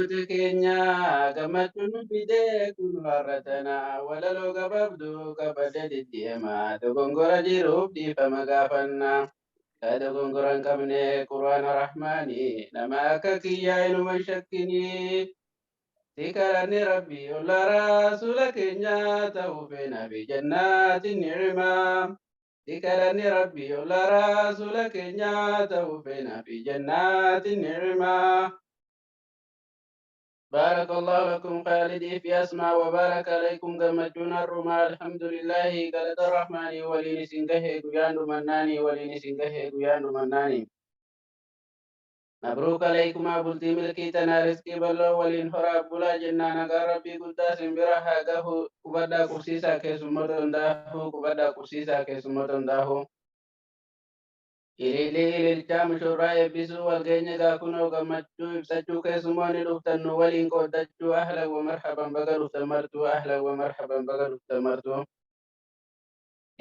keenya gammachuun nu fidee kun har'atana walaloo gabaabduu qabadde diddeema dogongora jiruuf dhiifama gaafanna ka dogongora hin qabne quraana rahmaanii nama akka kiyyaa inuma hin shakkini sikaranni rabbi olla rasuula keenya ta'uu feena fi jannaati ni'imaa sikaranni rabbi olla rasuula keenya ta'uu feena fi jannaati ni'imaa بارك الله لكم خالدي في أسماء وبارك عليكم جمجون الرما الحمد لله قالت الرحمن ولين سنگه قيان مناني ولين سنگه قيان مناني مبروك عليكم أبلتي ملكي تنا رزقي بلو ولين حراب بلا جنان أغا ربي قداس برها قهو كبدا كرسيسا كسمتون داهو كبدا كرسيسا كسمتون داهو Ililii ililchaa mushurraa eebbisuu walgeenya gaakunoo gammachuu ibsachuu keessumoonni dhuftan nu waliin qooddachuu ahlan wa marhaban baga dhuftan martuu ahlan wa marhaban baga dhuftan martuu.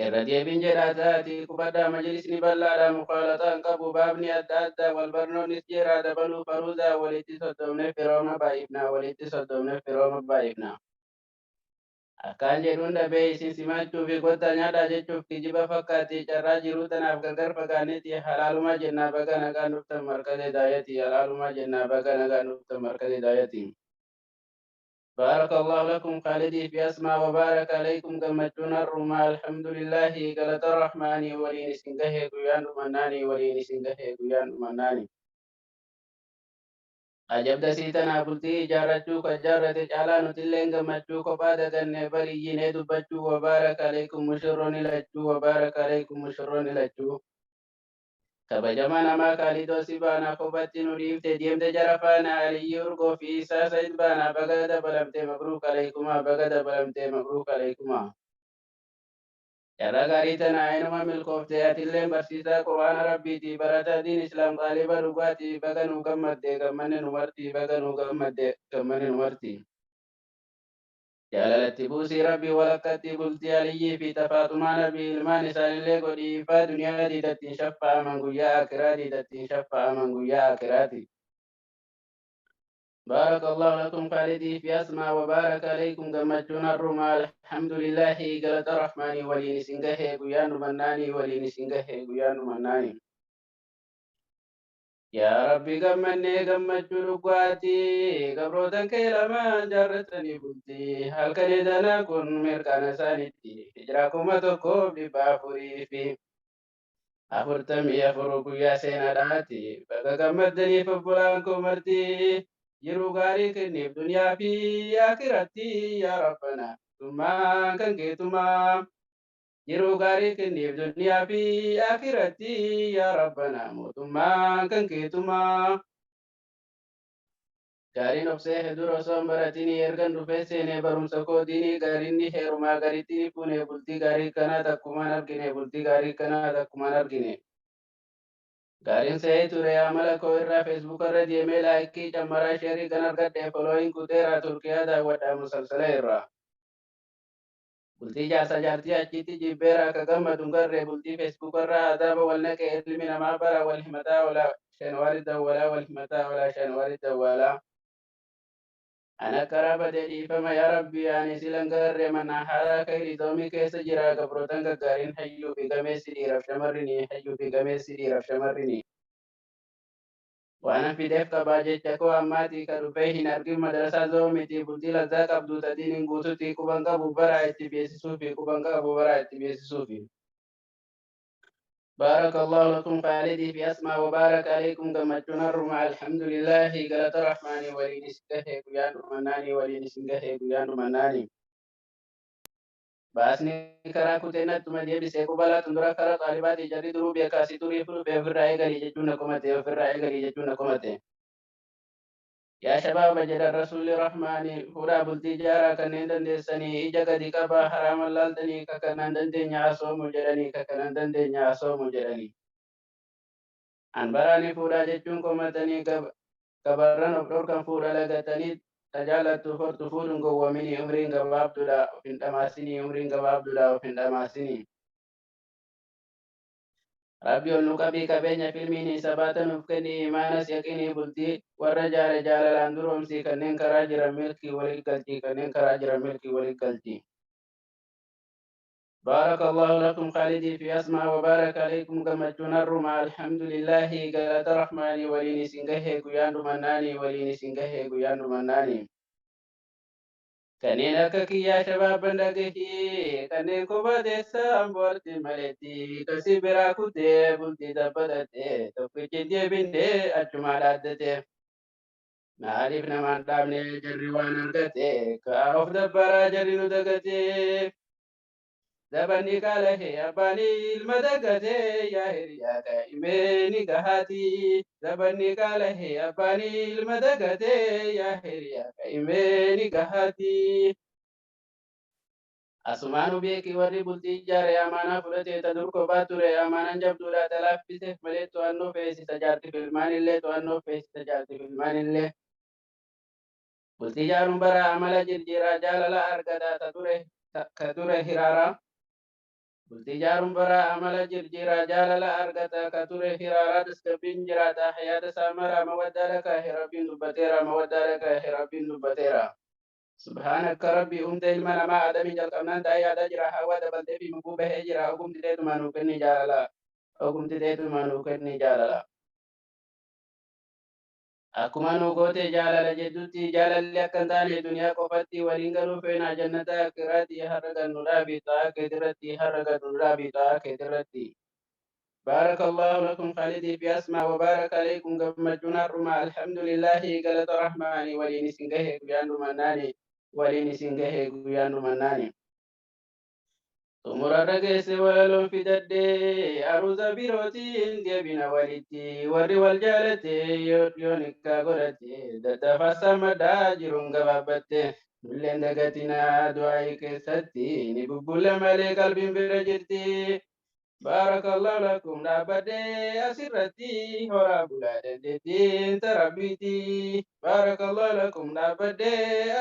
Irra deebiin jedhaa ta'atii qubadhaa majlisni bal'aadhaa mukaalataan qabu baabni adda addaa wal barnoonnis jeeraa dabaluu faruudaa walitti soddomneef firooma baay'ifnaa walitti soddomneef firooma baay'ifnaa. Akkaan jedhuun dhabee isin simachuu fi gotta nyaadhaa jechuuf kijiba fakkaatti carraa jiruu tanaaf gargar fagaanneeti halaalumaa jennaa baga nagaan dhuftan markatee daayati halaalumaa jennaa baga nagaan dhuftan markatee daayati. بارك الله لكم خالدي في أسماء وبارك عليكم جمجون الرما الحمد لله قالت الرحمن ولين سنگه قيان مناني ولين سنگه قيان مناني Ajabda siitanaa bultii ijaarrachuu kan ijaarrate caalaa nutilleen gammachuu kophaa dagannee bariyyinee dubbachuu wabaaraka alaikum mushurroonni lachuu wabaaraka alaikum mushurroonni lachuu. Kabajamaa namaa kaalidoo si baanaa kophatti nu dhiifte deemte jara faana aliyyii urgoo fi isaa sayid baanaa baga dabalamtee mabruuk alaikumaa baga dabalamtee mabruuk alaikumaa. Carraa gaarii tana inuma milkooftee atilleen barsiisaa quraana rabbiitii barataa diin islaam qaaliba dhugaatii baga nu gammadde gammanne nu martii baga nu gammadde gammanne nu martii. Jaalalatti buusii rabbii walakkatti bultii aliyyii fi tafaaxumaa nabii ilmaan isaanillee godhii ifaa duniyaa diidattiin shaffa'aman guyyaa akiraa diidattiin shaffa'aman guyyaa akiraati. بارك الله لكم خالدي في أسماء وبارك عليكم جمجون الرما الحمد لله قالت الرحمن ولين سنگه قيان مناني ولين سنگه قيان مناني يا ربي قمني قمجون قواتي قبروتن كيلما جرتني بلتي هل كان دنا كن مركان سانتي هجراكم تكوب لبافوري في أفرتم يفرق يا سينا داتي بقى قمدني فبلانكم مرتي yeroo gaarii kenneef duniyaa fi akhiratti yaa rabbana tummaa kan keetumaa yeroo gaarii kenneef duniyaa fi akhiratti yaa rabbana mootummaa kan keetumaa gaariin obsee hedduu osoo hin baratinii ergan dhufee seenee barumsa kootiinii gaariinni heerumaa gariitti fuunee bultii gaarii kanaa takkumaan argine bultii gaarii kanaa takkumaan argine. Gaariin sa'ee ture amala koo irraa feesbuuk irra deemee laayikii cammaraa sheerii kan argadhe folooyin kuteeraa turkiyaa daawwadhaa musalsala irraa. Bultii jaarsa jaartii achitti jibbeera akka gammadu garree bultii feesbuuk irraa adaaba wal naqee ilmi namaa bara wal himataa oolaa shanwaari dawwalaa wal himataa oolaa shanwaari dawwalaa. Ana karaa dhiifama yaa rabbi ani silan garree manaa haala kayrii doomii keessa jira gabrootan gaggaariin hayyuu fi gameessi dhiiraaf shamarrini hayyuu fi gameessi dhiiraaf shamarrini. Waan fideef qabaa jecha koo ammaatii ka dhufee hin argin madarasaa zoomitii bultii lazzaa qabdu tadiin hin guututti quban qabu baraa itti beeksisuu fi quban qabu baraa itti beeksisuu fi. بارك الله لكم خالدي في أسماء وبارك عليكم جمجون الرمى الحمد لله قالت الرحمن ولين سنگه قيان مناني ولين سنگه قيان مناني باسني كرا كتنا تمدي بسيكو بلا تندرا كرا طالبات جري درو بيكاسي توري فلو بيفر رأي غري جتونا كومتي وفر رأي غري جتونا كومتي يا شباب جد الرسول الرحمن فورا بلتي جارا كنين دندسني إجا قدي كبا حرام اللالتني ككنان دندن يعصو مجرني ككنان دندن يعصو مجرني an barani fuudha jechuun komatanii gabarran of dhorkan fuudha lagatanii tajaalattu hortu fuudhuun gowwamini umriin gabaabduudha of hin dhamaasinii umriin gabaabduudha of hin dhamaasinii Rabbi ol nu qabii qabeenya filmiin sabaata nuuf kenni imaanas yaqiinii bultii warra jaale jaalalaan duroomsii kanneen karaa jiran milkii waliif galchii kanneen karaa jiran milkii waliif galchii. بارك الله لكم خالدي في أسماء وبارك عليكم كما تنرما الحمد لله قالت رحماني وليني سنگه قيان مناني وليني سنگه قيان مناني kanneen akka kiyyaa shabaaban dhagahii kanneen kophaa teessan boorti maletti kasi biraa kutee bultii tabbatatte tokkichi deebindee achumaa dhaaddate maaliif namaan dhaabne jarri waan argate kaa of dabbaraa jarri nu dagate zabanni qaalahe abbaan ilma dagate yaa hiriyaa kaa'imee ni gahaati zabanni qaalahe abbaan ilma dagate yaa hiriyaa kaa'imee ni gahaati. Asumaanu beeki warri bultii ijaare amaanaa fudhatee ta dur kophaa ture amaanaan jabduudha talaaffise malee to'annoo feesisa jaarti filmaanillee to'annoo feesisa jaarti filmaanillee. Bultii ijaaruun bara amala jirjiiraa jaalala argataa ka ture hiraaraa. Bultii ijaaruun bara amala jirjiiraa jaalala argataa ka ture hiraaraa tasgabbiin jiraata hayaata saamaraa mawaddaadha kaahe rabbiin dubbateera mawaddaadha kaahe rabbiin dubbateera. سبحانك ربي أمت المنا ما آدم جل كمنان تايا دجرا هوا دبلت في مكوبة هجرا أقوم تديت ما نوكني جالا أقوم تديت ما نوكني جالا أكما نوكوتي جالا جدوتي جالا لكنتاني دنيا قفتي ولينغلو فينا جنتا كراتي هرقا نرابي طاك درتي هرقا نرابي طاك درتي بارك الله لكم خالدي في أسماء وبارك عليكم كما جنار الحمد لله قالت رحماني وليني سنگه بيان مناني وليني سنگه بيان مناني Tumura dhageesse walaloon fidadde aruuza birootiin deebina walitti warri wal jaalatte yoon ikkaa godhatte daddafarsa maddaa jiruun gabaabbatte nulleen dagatinaa du'aa keessatti ni bubbulle malee qalbiin bira jirti. بارك الله لكم نابدي أسرتي هورا بلادتي تربيتي بارك الله لكم نابدي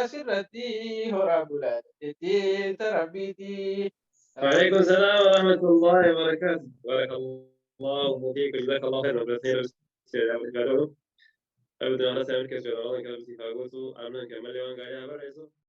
أسرتي هورا بلادتي تربيتي وعليكم السلام ورحمة الله وبركاته. بارك الله فيك وجزاك الله خير وبخير. أبدا أنا سأملك سؤال كلام سيفاغوتو أنا كمل يوم قاعد أبغى